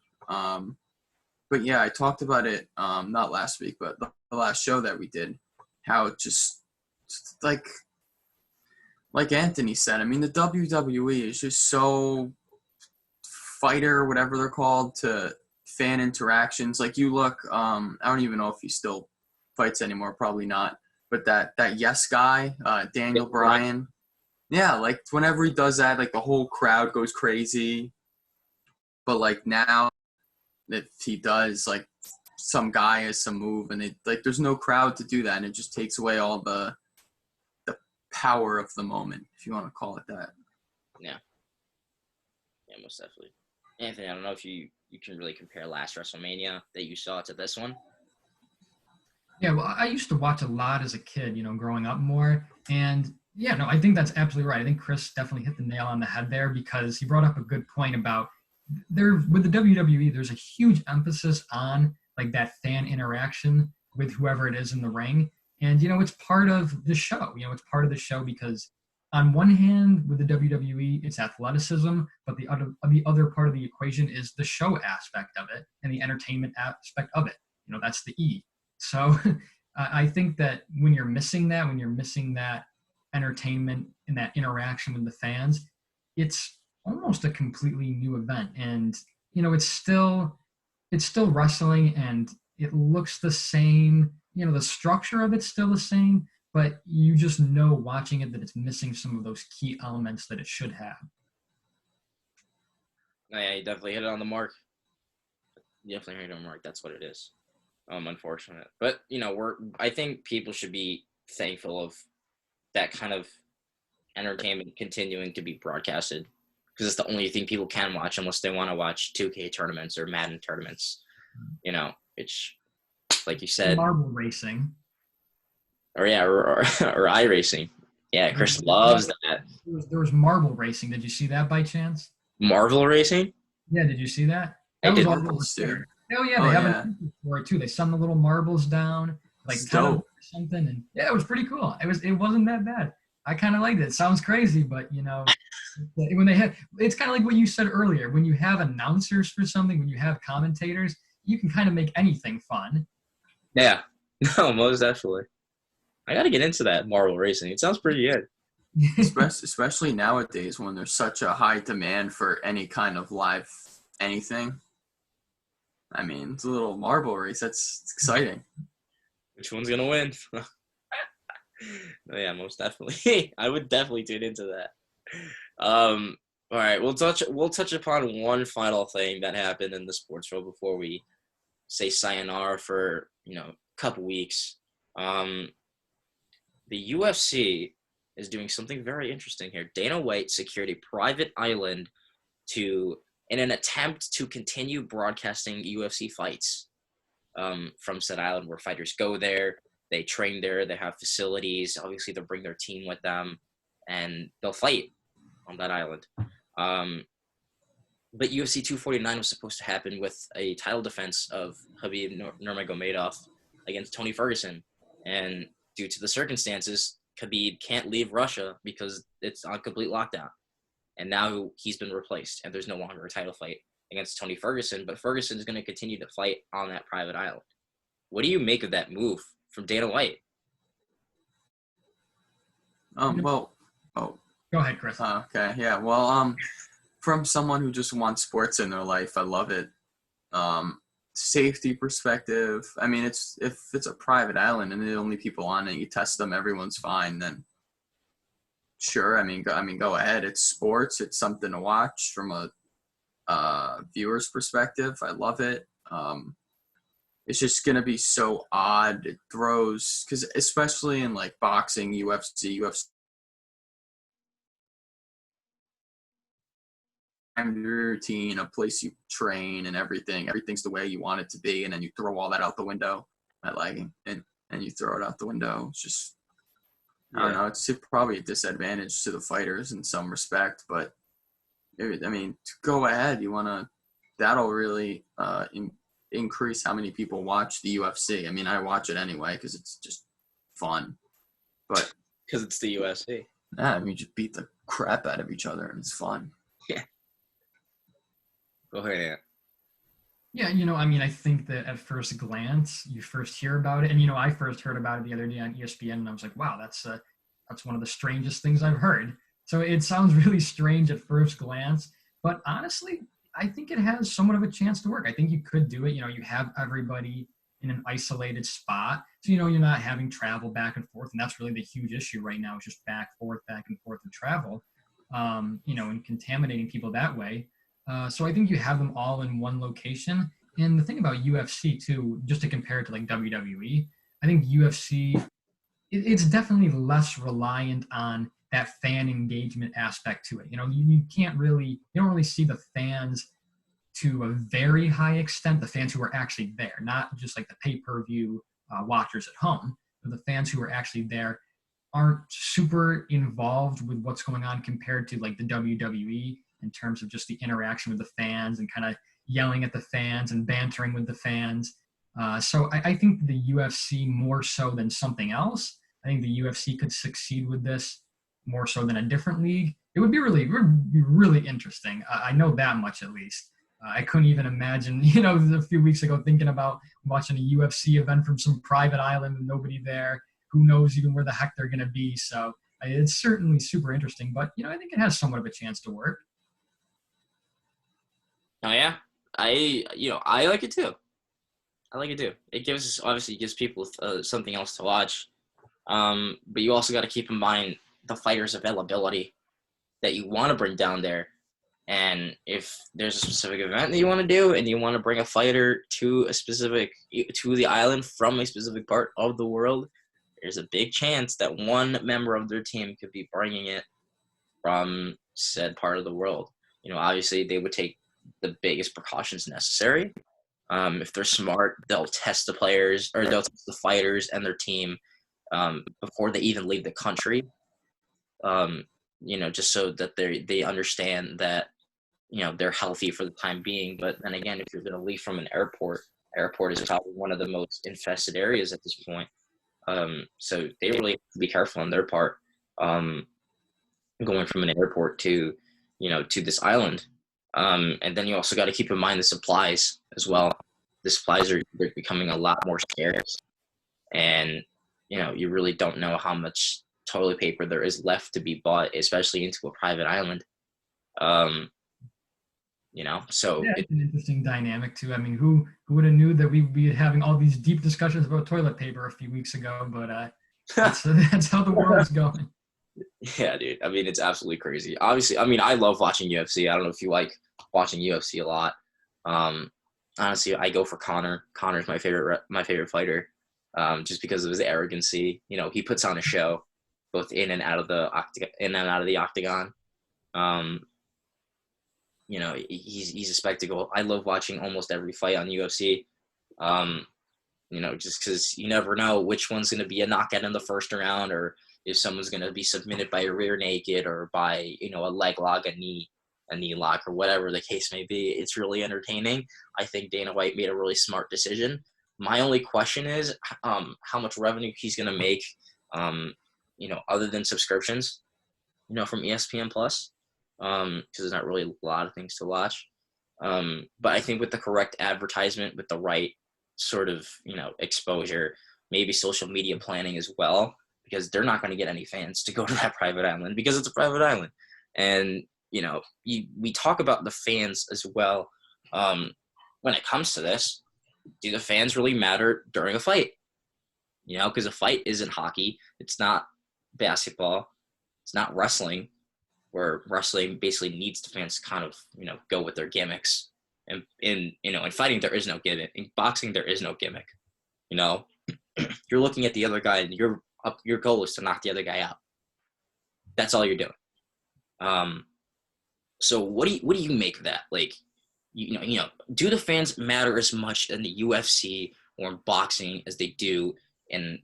Speaker 2: But yeah, I talked about it not last week, but the last show that we did. How it just like Anthony said. I mean, the WWE is just so fighter, whatever they're called, to fan interactions. Like you look, I don't even know if he still fights anymore, probably not. But that yes guy, Daniel Bryan, yeah, like whenever he does that, like the whole crowd goes crazy. But like now, if he does like some guy has some move, and it like there's no crowd to do that, and it just takes away all the power of the moment, if you want to call it that.
Speaker 1: Yeah, most definitely. Anthony, I don't know if you can really compare last WrestleMania that you saw to this one.
Speaker 3: Yeah, well, I used to watch a lot as a kid, growing up more. And yeah, no, I think that's absolutely right. I think Chris definitely hit the nail on the head there, because he brought up a good point about with the WWE, there's a huge emphasis on like that fan interaction with whoever it is in the ring. And, it's part of the show. It's part of the show because on one hand, with the WWE, it's athleticism, but the other part of the equation is the show aspect of it and the entertainment aspect of it. That's the E. So I think that when you're missing that entertainment and that interaction with the fans, it's almost a completely new event. And, it's still wrestling, and it looks the same. The structure of it's still the same, but you just know watching it that it's missing some of those key elements that it should have.
Speaker 1: No, yeah, you definitely hit it on the mark. That's what it is. Unfortunate. But, I think people should be thankful of that kind of entertainment continuing to be broadcasted, because it's the only thing people can watch unless they want to watch 2K tournaments or Madden tournaments. It's like you said,
Speaker 3: Marble racing.
Speaker 1: or iRacing. Yeah, Chris loves that.
Speaker 3: There was marble racing. Did you see that by chance?
Speaker 1: Marvel racing?
Speaker 3: Yeah, did you see that?
Speaker 1: I
Speaker 3: That was
Speaker 1: did.
Speaker 3: all over Twitter. Oh yeah, they have an entry for it too. They send the little marbles down, like kind of something, and yeah, it was pretty cool. It wasn't that bad. I kind of liked it. It sounds crazy, but when they have, it's kind of like what you said earlier. When you have announcers for something, when you have commentators, you can kind of make anything fun.
Speaker 1: Yeah, no, most definitely. I got to get into that Marvel racing. It sounds pretty good.
Speaker 2: Especially nowadays when there's such a high demand for any kind of live anything. I mean, it's a little marble race. It's exciting.
Speaker 1: Which one's gonna win? Yeah, most definitely. I would definitely tune into that. All right, we'll touch upon one final thing that happened in the sports world before we say sayonara for a couple weeks. The UFC is doing something very interesting here. Dana White secured a private island in an attempt to continue broadcasting UFC fights from said island, where fighters go there, they train there, they have facilities. Obviously, they'll bring their team with them, and they'll fight on that island. But UFC 249 was supposed to happen with a title defense of Khabib Nurmagomedov against Tony Ferguson, and due to the circumstances, Khabib can't leave Russia because it's on complete lockdown. And now he's been replaced, and there's no longer a title fight against Tony Ferguson, but Ferguson is going to continue to fight on that private island. What do you make of that move from Dana White?
Speaker 2: Go
Speaker 3: ahead, Chris.
Speaker 2: Okay, yeah. Well, from someone who just wants sports in their life, I love it. Safety perspective, I mean, if it's a private island and the only people on it, you test them, everyone's fine, then sure. I mean, go ahead. It's sports. It's something to watch from a viewer's perspective. I love it. It's just gonna be so odd. It throws, because especially in like boxing, UFC routine, a place you train and everything's the way you want it to be, and then you throw all that out the window and you throw it out the window. It's just, I don't know, it's probably a disadvantage to the fighters in some respect, but I mean, go ahead. That'll really increase how many people watch the UFC. I mean, I watch it anyway because it's just fun, but
Speaker 1: because it's the UFC.
Speaker 2: Yeah, I mean, you just beat the crap out of each other and it's fun.
Speaker 1: Yeah. Go ahead, Ant.
Speaker 3: Yeah, I mean, I think that at first glance, you first hear about it, and I first heard about it the other day on ESPN, and I was like, wow, that's one of the strangest things I've heard. So it sounds really strange at first glance, but honestly, I think it has somewhat of a chance to work. I think you could do it. You have everybody in an isolated spot, so you're not having travel back and forth, and that's really the huge issue right now, is just back and forth of travel, and contaminating people that way. So I think you have them all in one location. And the thing about UFC too, just to compare it to like WWE, I think UFC, it's definitely less reliant on that fan engagement aspect to it. You don't really see the fans to a very high extent, the fans who are actually there, not just like the pay-per-view watchers at home, but the fans who are actually there aren't super involved with what's going on compared to like the WWE, in terms of just the interaction with the fans and kind of yelling at the fans and bantering with the fans. So I think the UFC, more so than something else, I think the UFC could succeed with this more so than a different league. It would be really interesting. I know that much at least. I couldn't even imagine, a few weeks ago thinking about watching a UFC event from some private island with nobody there. Who knows even where the heck they're going to be. So it's certainly super interesting, but, I think it has somewhat of a chance to work.
Speaker 1: Oh yeah, I like it too. It gives people something else to watch. But you also got to keep in mind the fighters' availability that you want to bring down there. And if there's a specific event that you want to do and you want to bring a fighter to the island from a specific part of the world, there's a big chance that one member of their team could be bringing it from said part of the world. Obviously they would take the biggest precautions necessary. If they're smart, they'll test the players or they'll test the fighters and their team before they even leave the country. Just so that they understand that they're healthy for the time being. But then again, if you're going to leave from an airport is probably one of the most infested areas at this point. So they really have to be careful on their part, going from an airport to this island. And then you also got to keep in mind the supplies as well. The supplies they're becoming a lot more scarce, and you really don't know how much toilet paper there is left to be bought, especially into a private island. So
Speaker 3: it's an interesting dynamic too. I mean, who would have knew that we'd be having all these deep discussions about toilet paper a few weeks ago? But that's how the world's going.
Speaker 1: Yeah, dude. I mean, it's absolutely crazy. Obviously, I mean, I love watching UFC. I don't know if you like watching UFC a lot. Honestly, I go for Conor. Conor's my favorite fighter, just because of his arrogancy. He puts on a show, both in and out of the octagon. He's a spectacle. I love watching almost every fight on UFC. Just because you never know which one's going to be a knockout in the first round, or if someone's going to be submitted by a rear naked or by a leg lock, a knee lock, or whatever the case may be. It's really entertaining. I think Dana White made a really smart decision. My only question is how much revenue he's going to make, other than subscriptions, from ESPN Plus, because there's not really a lot of things to watch. But I think with the correct advertisement, with the right sort of, exposure, maybe social media planning as well, because they're not going to get any fans to go to that private island because it's a private island. And, we talk about the fans as well. When it comes to this, do the fans really matter during a fight? Because a fight isn't hockey. It's not basketball. It's not wrestling, where wrestling basically needs the fans to kind of, go with their gimmicks. And in fighting, there is no gimmick. In boxing, there is no gimmick. You're looking at the other guy, and your goal is to knock the other guy out. That's all you're doing. So what do you make of that? Like, do the fans matter as much in the UFC or in boxing as they do in,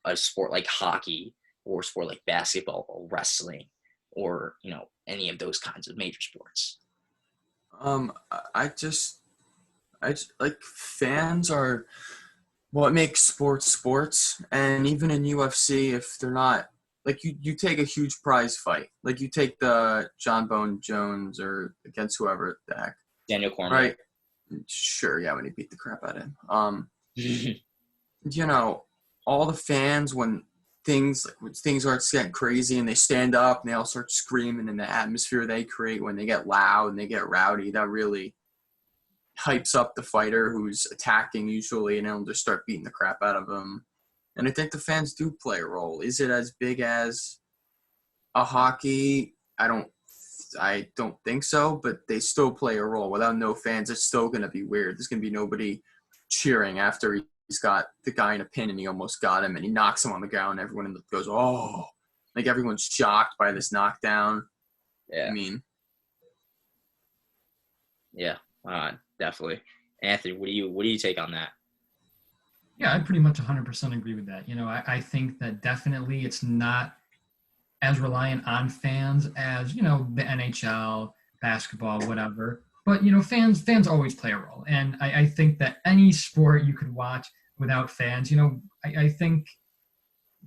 Speaker 1: a sport like hockey or a sport like basketball or wrestling or, any of those kinds of major sports?
Speaker 2: I just like, fans are what makes sports. And even in UFC, if they're not, like, you take a huge prize fight, like you take the John Bone Jones or against whoever the heck.
Speaker 1: Daniel Cormier.
Speaker 2: Right. Sure. Yeah. When he beat the crap out of him. All the fans, when things start getting crazy and they stand up and they all start screaming, and the atmosphere they create when they get loud and they get rowdy, that really hypes up the fighter who's attacking usually, and they'll just start beating the crap out of them. And I think the fans do play a role. Is it as big as a hockey? I don't think so, but they still play a role. Without no fans, it's still going to be weird. There's going to be nobody cheering after he's got the guy in a pin and he almost got him and he knocks him on the ground. Everyone goes, oh, like everyone's shocked by this knockdown.
Speaker 1: Yeah.
Speaker 2: I mean.
Speaker 1: Yeah, definitely. Anthony, what do you take on that?
Speaker 3: Yeah, I pretty much 100% agree with that. I think that definitely it's not as reliant on fans as, the NHL, basketball, whatever. But, fans always play a role. And I think that any sport you could watch without fans, I think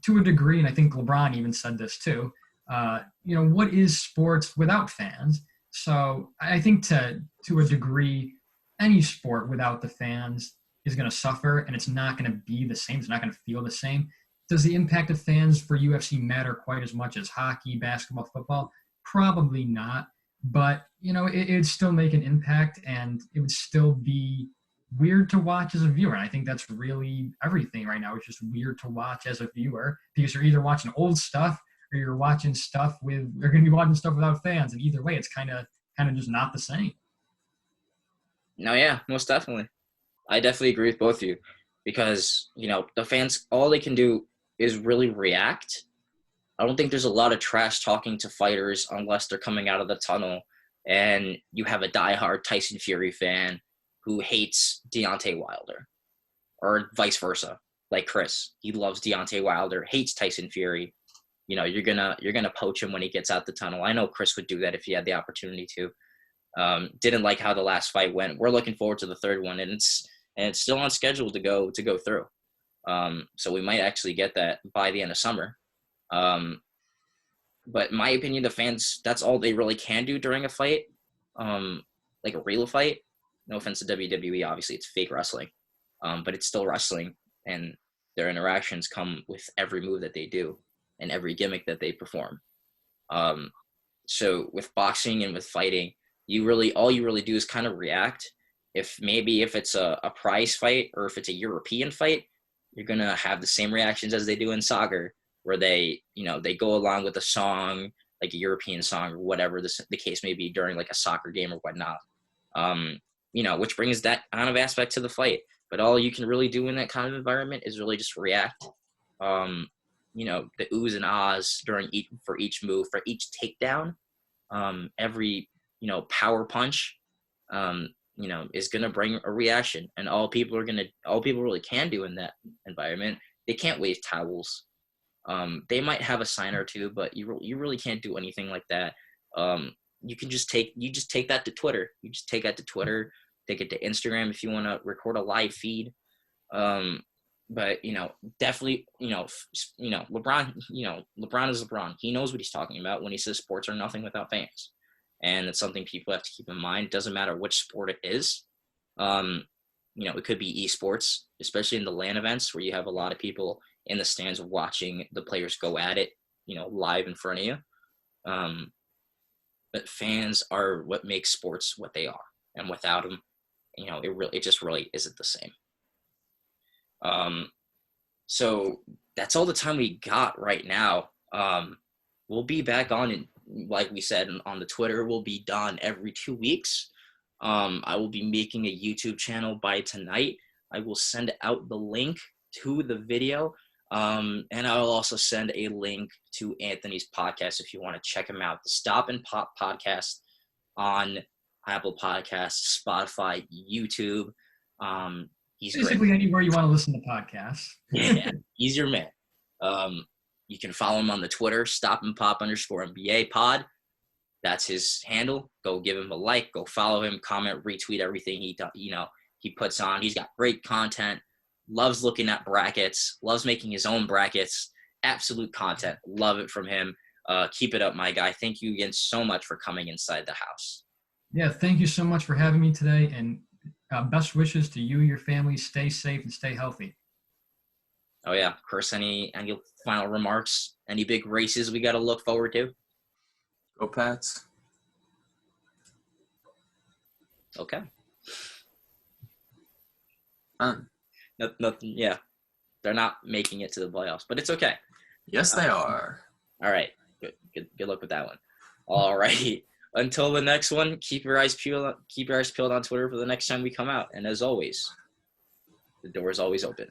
Speaker 3: to a degree, and I think LeBron even said this too, what is sports without fans? So I think to a degree, any sport without the fans is going to suffer, and it's not going to be the same. It's not going to feel the same. Does the impact of fans for UFC matter quite as much as hockey, basketball, football? Probably not. But, it'd still make an impact, and it would still be weird to watch as a viewer. And I think that's really everything right now. It's just weird to watch as a viewer because you're either watching old stuff or you're watching stuff you're going to be watching stuff without fans. And either way, it's kind of just not the same.
Speaker 1: No, yeah, most definitely. I definitely agree with both of you because, the fans, all they can do is really react. I don't think there's a lot of trash talking to fighters unless they're coming out of the tunnel and you have a diehard Tyson Fury fan who hates Deontay Wilder, or vice versa. Like Chris, he loves Deontay Wilder, hates Tyson Fury. You're gonna poach him when he gets out the tunnel. I know Chris would do that if he had the opportunity to. Didn't like how the last fight went. We're looking forward to the third one, and it's still on schedule to go through. So we might actually get that by the end of summer. But in my opinion, the fans, that's all they really can do during a fight, like a real fight. No offense to WWE, obviously it's fake wrestling, but it's still wrestling, and their interactions come with every move that they do and every gimmick that they perform. So with boxing and with fighting, all you really do is kind of react. If it's a prize fight or if it's a European fight, you're going to have the same reactions as they do in soccer, where they go along with a song, like a European song or whatever the case may be during like a soccer game or whatnot. Which brings that kind of aspect to the fight. But all you can really do in that kind of environment is really just react. The oohs and ahs for each move, for each takedown, every, power punch, is going to bring a reaction. And all people really can do in that environment, they can't wave towels. They might have a sign or two, but you really can't do anything like that. You just take that to Twitter. You just take that to Twitter, take it to Instagram if you want to record a live feed. But definitely, LeBron, LeBron is LeBron. He knows what he's talking about when he says sports are nothing without fans. And it's something people have to keep in mind. It doesn't matter which sport it is. It could be eSports, especially in the LAN events where you have a lot of people in the stands watching the players go at it, live in front of you. But fans are what makes sports what they are. And without them, it just really isn't the same. So that's all the time we got right now. We'll be back on, and like we said on the Twitter, we'll be done every 2 weeks. I will be making a YouTube channel by tonight. I will send out the link to the video. And I'll also send a link to Anthony's podcast if you want to check him out. The Stop and Pop podcast on Apple Podcasts, Spotify, YouTube. He's
Speaker 3: basically
Speaker 1: great.
Speaker 3: Anywhere you want to listen to podcasts.
Speaker 1: Yeah, he's your man. You can follow him on the Twitter, Stop and Pop _NBA pod. That's his handle. Go give him a like. Go follow him. Comment, retweet everything he puts on. He's got great content. Loves looking at brackets. Loves making his own brackets. Absolute content. Love it from him. Keep it up, my guy. Thank you again so much for coming inside the house.
Speaker 3: Yeah, thank you so much for having me today, and best wishes to you, your family. Stay safe and stay healthy.
Speaker 1: Oh yeah, Chris, any final remarks? Any big races we got to look forward to?
Speaker 2: Go Pats.
Speaker 1: Okay. Nothing. Yeah, they're not making it to the playoffs, but it's okay.
Speaker 2: Yes, they are.
Speaker 1: All right. Good luck with that one. All right. Until the next one, keep your eyes peeled on Twitter for the next time we come out. And as always, the door is always open.